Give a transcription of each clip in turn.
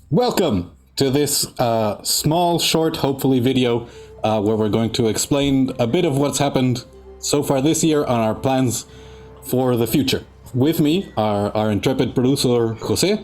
Welcome to this small, short, hopefully video where we're going to explain a bit of what's happened so far this year on our plans for the future. With me are our intrepid producer, Jose,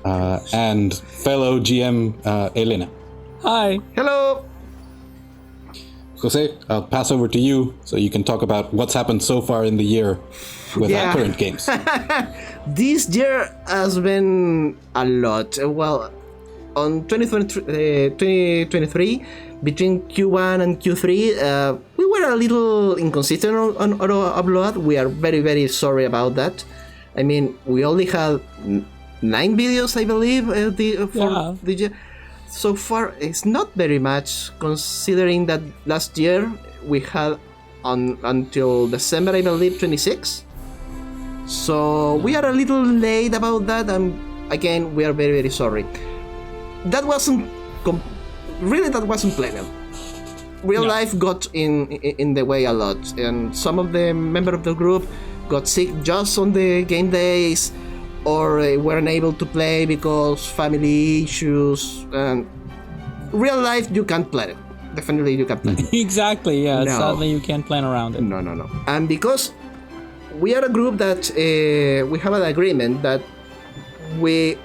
and fellow GM, Elena. Hi. Hello. Jose, I'll pass over to you so you can talk about what's happened so far in the year with our current games. This year has been a lot. Well, on 2023, between Q1 and Q3, we were a little inconsistent on our upload. We are very, very sorry about that. I mean, we only had 9 videos, I believe, for the year. So far, it's not very much, considering that last year we had until December, I believe, 26. So we are a little late about that, and again, we are very, very sorry. That wasn't planned. Real life got in the way a lot, and some of the members of the group got sick just on the game days, or weren't able to play because family issues. And real life, you can't plan it. Definitely, you can't plan it. Exactly, yeah. No. Sadly, you can't plan around it. No. And because we are a group that we have an agreement that we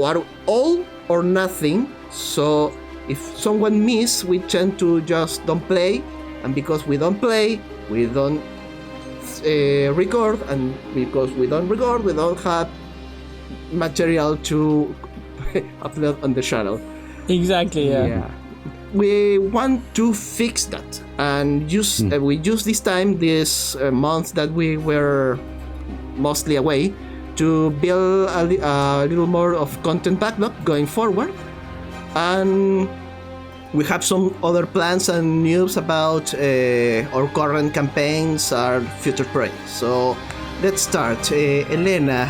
are all or nothing. So if someone miss, we tend to just don't play. And because we don't play, we don't record, and because we don't record, we don't have material to upload on the channel. Exactly, yeah. We want to fix that, and we use this time, this month that we were mostly away, to build a little more of content backlog going forward. And we have some other plans and news about our current campaigns, our future projects. So let's start. Elena,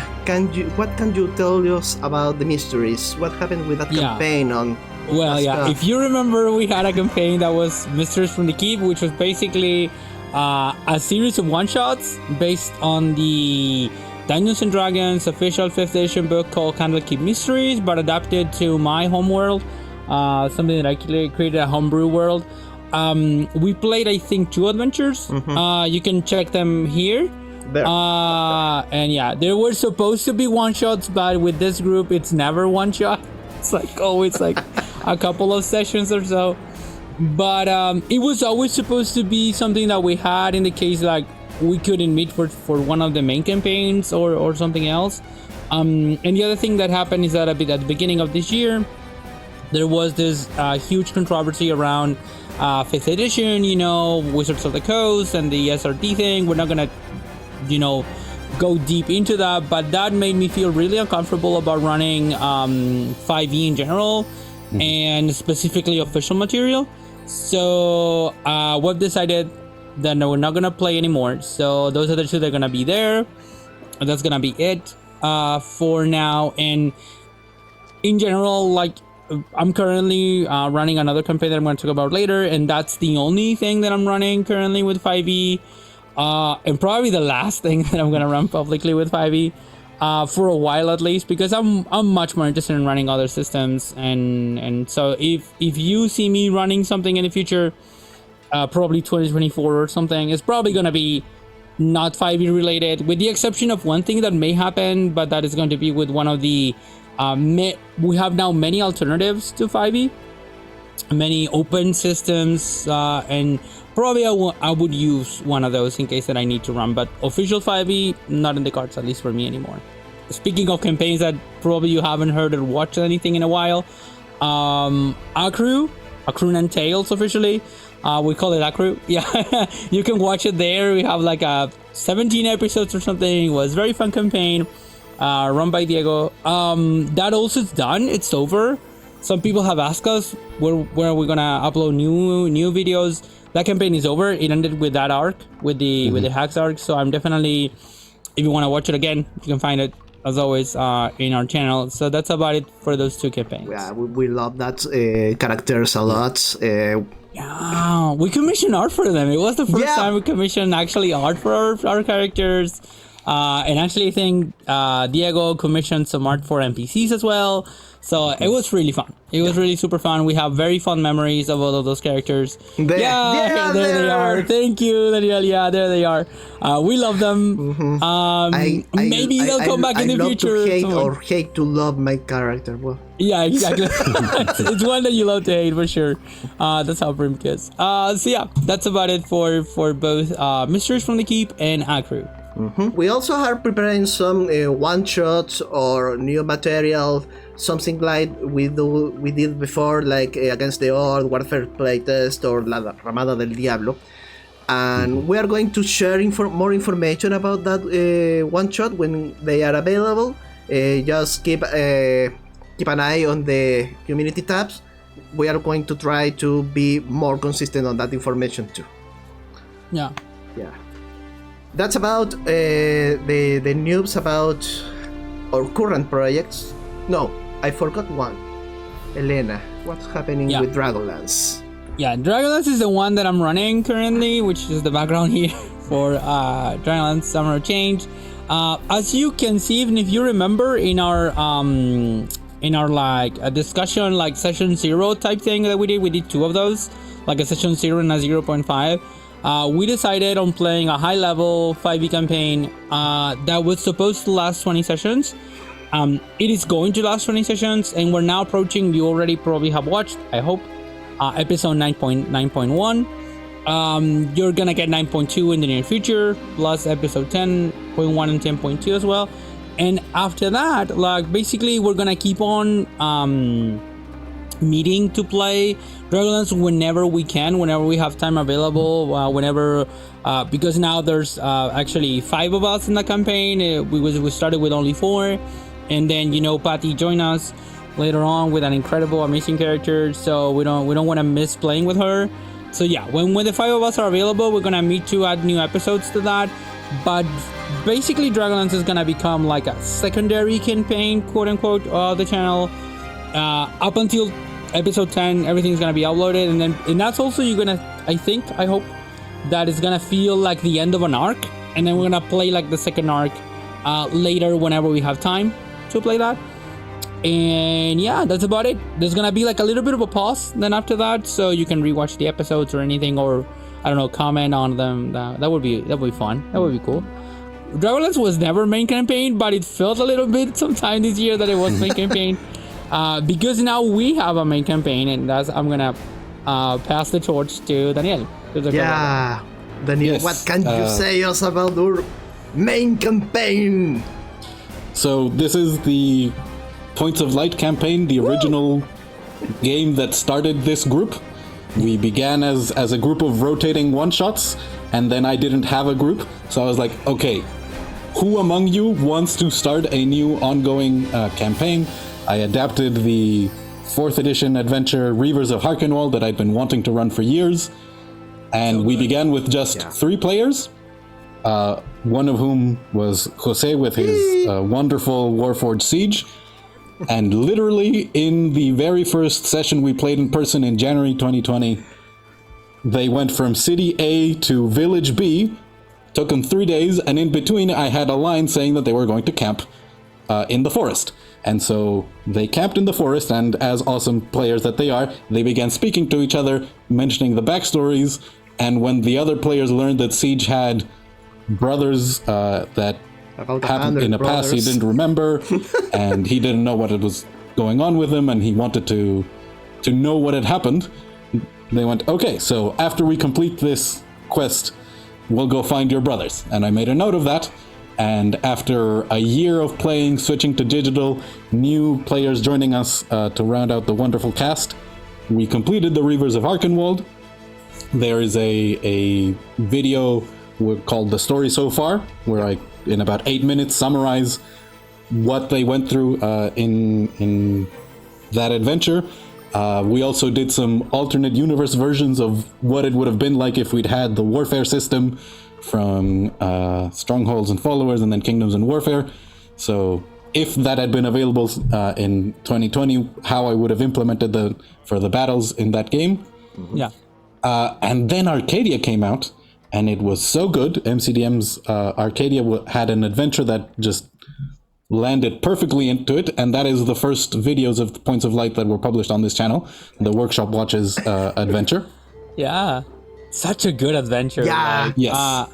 what can you tell us about the mysteries? What happened with that campaign on? Well, yeah. If you remember, we had a campaign that was Mysteries from the Keep, which was basically a series of one-shots based on the Dungeons & Dragons official 5th edition book called Candlekeep Mysteries, but adapted to my homeworld. Something that I created, a homebrew world. We played, I think, 2 adventures. You can check them here. There. And yeah, there were supposed to be one-shots, but with this group, it's never one-shot. It's like always like a couple of sessions or so. But it was always supposed to be something that we had in the case like we couldn't meet for one of the main campaigns or something else. And the other thing that happened is that a bit at the beginning of this year, there was this huge controversy around 5th edition, Wizards of the Coast and the SRT thing. We're not gonna, go deep into that, but that made me feel really uncomfortable about running 5e in general, and specifically official material. So we've decided that we're not gonna play anymore. So those are the 2 that are gonna be there. That's gonna be it for now. And in general, like, I'm currently running another campaign that I'm going to talk about later, and that's the only thing that I'm running currently with 5e, and probably the last thing that I'm going to run publicly with 5e for a while at least, because I'm much more interested in running other systems, and so if you see me running something in the future, probably 2024 or something, it's probably going to be not 5e related, with the exception of one thing that may happen, but that is going to be with one of the we have now many alternatives to 5e, many open systems, and probably I would use one of those in case that I need to run, but official 5e not in the cards, at least for me anymore. Speaking of campaigns that probably you haven't heard or watched anything in a while, Accru and Tales officially, we call it Accru. Yeah, you can watch it there. We have like 17 episodes or something. It was a very fun campaign. Run by Diego. That also is done. It's over. Some people have asked us where are we gonna upload new videos. That campaign is over. It ended with that arc, with the Hacks arc. So I'm definitely, if you want to watch it again, you can find it as always in our channel. So that's about it for those 2 campaigns. Yeah, we love that characters a lot. Yeah, we commissioned art for them. It was the first time we commissioned actually art for our characters. And actually, I think Diego commissioned some art for NPCs as well. So it was really fun. It was really super fun. We have very fun memories of all of those characters. There they are. Thank you, Daniel. Yeah, there they are. We love them. Maybe they'll come back in the future. To hate or hate to love my character. Well. Yeah, exactly. It's one that you love to hate for sure. That's how Brim is. So yeah, that's about it for both Mysteries from the Keep and Acru. We also are preparing some one-shots or new material, something like we did before, like Against the Odd, Warfare Playtest, or La Ramada del Diablo. And we are going to share more information about that one-shot when they are available. Just keep an eye on the community tabs. We are going to try to be more consistent on that information too. Yeah. That's about the news about our current projects. No, I forgot one. Elena, what's happening with Dragonlance? Yeah, Dragonlance is the one that I'm running currently, which is the background here for Dragonlance Summer of Change. As you can see, even if you remember in our like a discussion, like session 0 type thing that we did 2 of those, like a session 0 and a 0.5. We decided on playing a high level 5e campaign that was supposed to last 20 sessions. It is going to last 20 sessions, and we're now approaching, you already probably have watched, I hope, episode 9.1. You're gonna get 9.2 in the near future, plus episode 10.1 and 10.2 as well. And after that, like, basically we're gonna keep on meeting to play Dragonlance whenever we can, whenever we have time available, because now there's actually 5 of us in the campaign. We started with only 4, and then Patty joined us later on with an incredible, amazing character. So we don't want to miss playing with her. So yeah, when the 5 of us are available, we're gonna meet to add new episodes to that. But basically, Dragonlance is gonna become like a secondary campaign, quote unquote, of the channel. Up until episode 10, everything's gonna be uploaded, and that's also I hope that it's gonna feel like the end of an arc, and then we're gonna play like the second arc later whenever we have time to play that. And yeah, that's about it. There's gonna be like a little bit of a pause then after that, so you can rewatch the episodes or anything, or I don't know, comment on them. That would be fun. That would be cool. Dragonlance was never main campaign, but it felt a little bit sometime this year that it was main campaign. Because now we have a main campaign, and I'm gonna pass the torch to Daniel. Yeah, Daniel, yes, what can you say us about our main campaign? So this is the Points of Light campaign, the original game that started this group. We began as a group of rotating one-shots, and then I didn't have a group, so I was like, okay, who among you wants to start a new ongoing campaign? I adapted the 4th edition adventure Reavers of Harkenwald that I'd been wanting to run for years, and we began with just 3 players, one of whom was Jose with his wonderful Warforged Siege. And literally in the very first session we played in person in January 2020, they went from City A to Village B. Took them 3 days, and in between I had a line saying that they were going to camp in the forest. And so they camped in the forest, and as awesome players that they are, they began speaking to each other, mentioning the backstories. And when the other players learned that Siege had brothers that happened in a past he didn't remember, and he didn't know what was going on with him, and he wanted to know what had happened, they went, okay, so after we complete this quest, we'll go find your brothers. And I made a note of that, and after a year of playing, switching to digital, new players joining us to round out the wonderful cast, we completed the Reavers of Harkenwald. There is a video called The Story So Far, where I, in about 8 minutes, summarize what they went through in that adventure. We also did some alternate universe versions of what it would have been like if we'd had the warfare system from Strongholds and Followers, and then Kingdoms and Warfare. So if that had been available in 2020, how I would have implemented for the battles in that game. Yeah. And then Arcadia came out, and it was so good. MCDM's Arcadia had an adventure that just landed perfectly into it, and that is the first videos of Points of Light that were published on this channel, the Workshop Watches adventure. Yeah, such a good adventure. Yeah. Yes.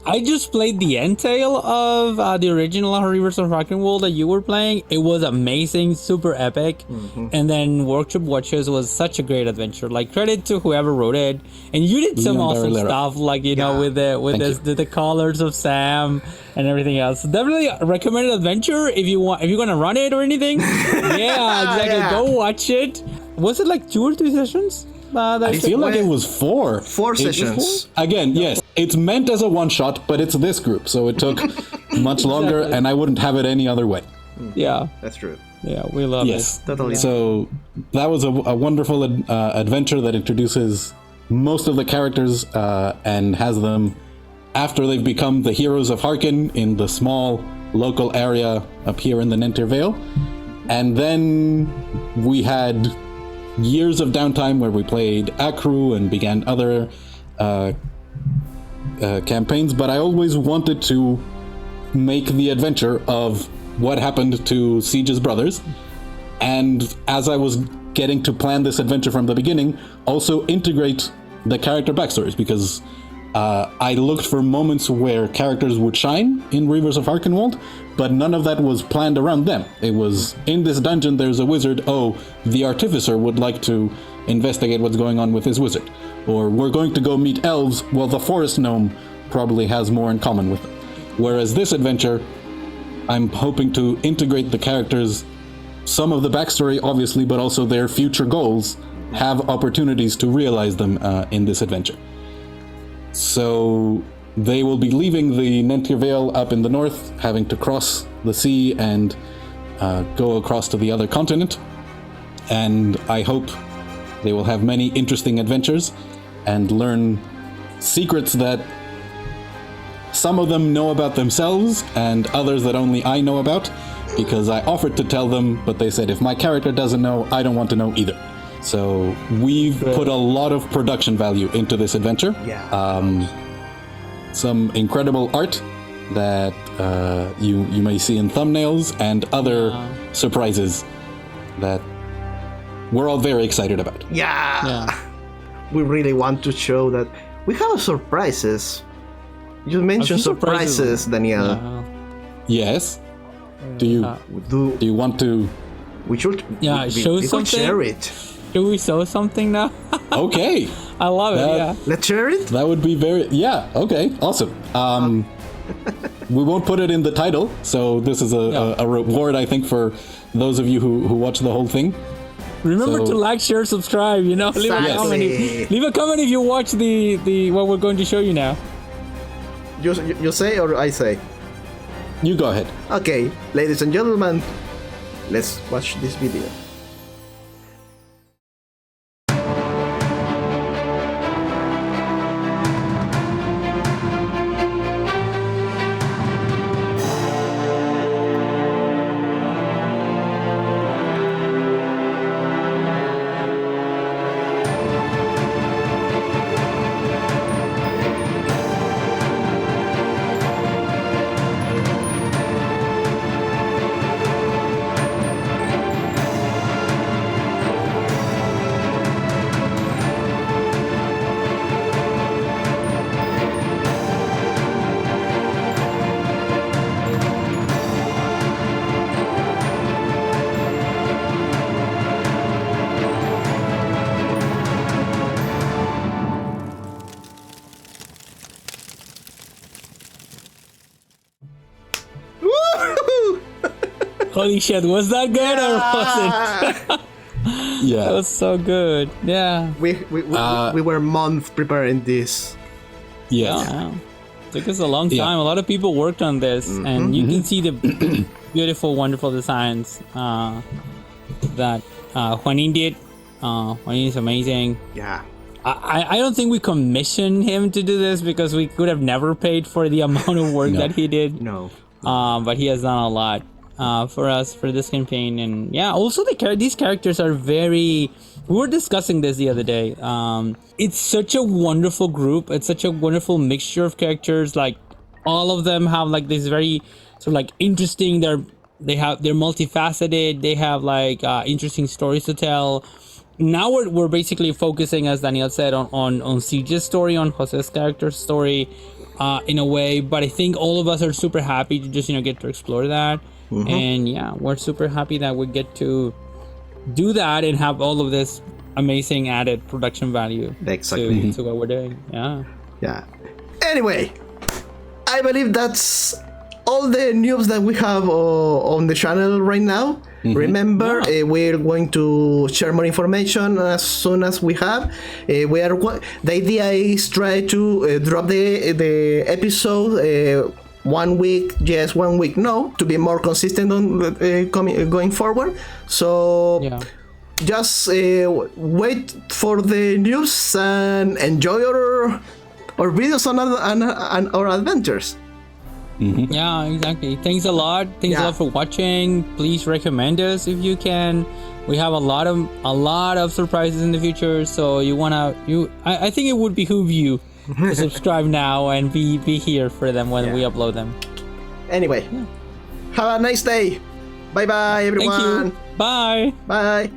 I just played the entail of the original Rivers of Rock and Roll that you were playing. It was amazing, super epic. And then Workshop Watches was such a great adventure. Like, credit to whoever wrote it. And you did some Leon awesome Barrera. stuff, like, you know, with the colors of Sam and everything else. Definitely recommended adventure if you're gonna run it or anything. Yeah, exactly. Yeah. Go watch it. Was it like 2 or 3 sessions? I feel like it was 4. 4 sessions. Again, yes, it's meant as a one-shot, but it's this group, so it took much longer, Exactly. and I wouldn't have it any other way. Yeah, That's true. yeah, we love Yes, it. Totally. So that was a wonderful adventure that introduces most of the characters and has them, after they've become the heroes of Harkin in the small local area up here in the Nentir Vale. And then we had years of downtime where we played Akru and began other campaigns, but I always wanted to make the adventure of what happened to Siege's brothers. And as I was getting to plan this adventure from the beginning, also integrate the character backstories, because I looked for moments where characters would shine in Reavers of Arkenwald, but none of that was planned around them. It was, in this dungeon there's a wizard, oh, the artificer would like to investigate what's going on with his wizard. Or we're going to go meet elves, well, the forest gnome probably has more in common with them. Whereas this adventure, I'm hoping to integrate the characters, some of the backstory obviously, but also their future goals, have opportunities to realize them in this adventure. So they will be leaving the Nentir Vale up in the north, having to cross the sea and go across to the other continent. And I hope they will have many interesting adventures and learn secrets that some of them know about themselves and others that only I know about, because I offered to tell them, but they said if my character doesn't know, I don't want to know either. So we've put a lot of production value into this adventure. Yeah. Some incredible art that you may see in thumbnails and other surprises that we're all very excited about. Yeah. We really want to show that we have surprises. You mentioned few surprises. surprises, Daniel. Yes. Do you want to? We should. Yeah, show we could something. share it. Should we show something now? Okay. I love it. That- Yeah. Let's share it. That would be very, okay, awesome. We won't put it in the title, so this is a reward, I think, for those of you who watch the whole thing. Remember So- to like, share, subscribe. You know, leave a Exactly. comment. Leave a comment if you watch the what we're going to show you now. You say or I say? You go ahead. Okay, ladies and gentlemen, let's watch this video. Holy shit, was that good or was it? Yeah. That was so good. Yeah. We were months preparing this. Yes. Wow. Took us a long time. Yeah. A lot of people worked on this, and you can see the beautiful, wonderful designs that Juanin did. Juanin is amazing. Yeah. I don't think we commissioned him to do this because we could have never paid for the amount of work No. that he did. No. But he has done a lot. for us for this campaign. And yeah, also these characters are very. We were discussing this the other day. It's such a wonderful group. It's such a wonderful mixture of characters. Like all of them have like this very sort of like interesting. They're multifaceted. They have like interesting stories to tell. Now we're basically focusing, as Daniel said, on Siege's story, on Jose's character's story, in a way. But I think all of us are super happy to just get to explore that. And yeah, we're super happy that we get to do that and have all of this amazing added production value to what we're doing. Yeah. Anyway, I believe that's all the news that we have on the channel right now. Remember, we're going to share more information as soon as we have. The idea is try to drop the episode 1 week yes, 1 week no, to be more consistent on going forward. So just wait for the news and enjoy our videos and our adventures. Yeah, exactly. Thanks a lot. Thanks a lot for watching. Please recommend us if you can. We have a lot of surprises in the future, so I think it would behoove you to subscribe now and be here for them when we upload them. Anyway, have a nice day. Bye bye everyone. Thank you. Bye. Bye.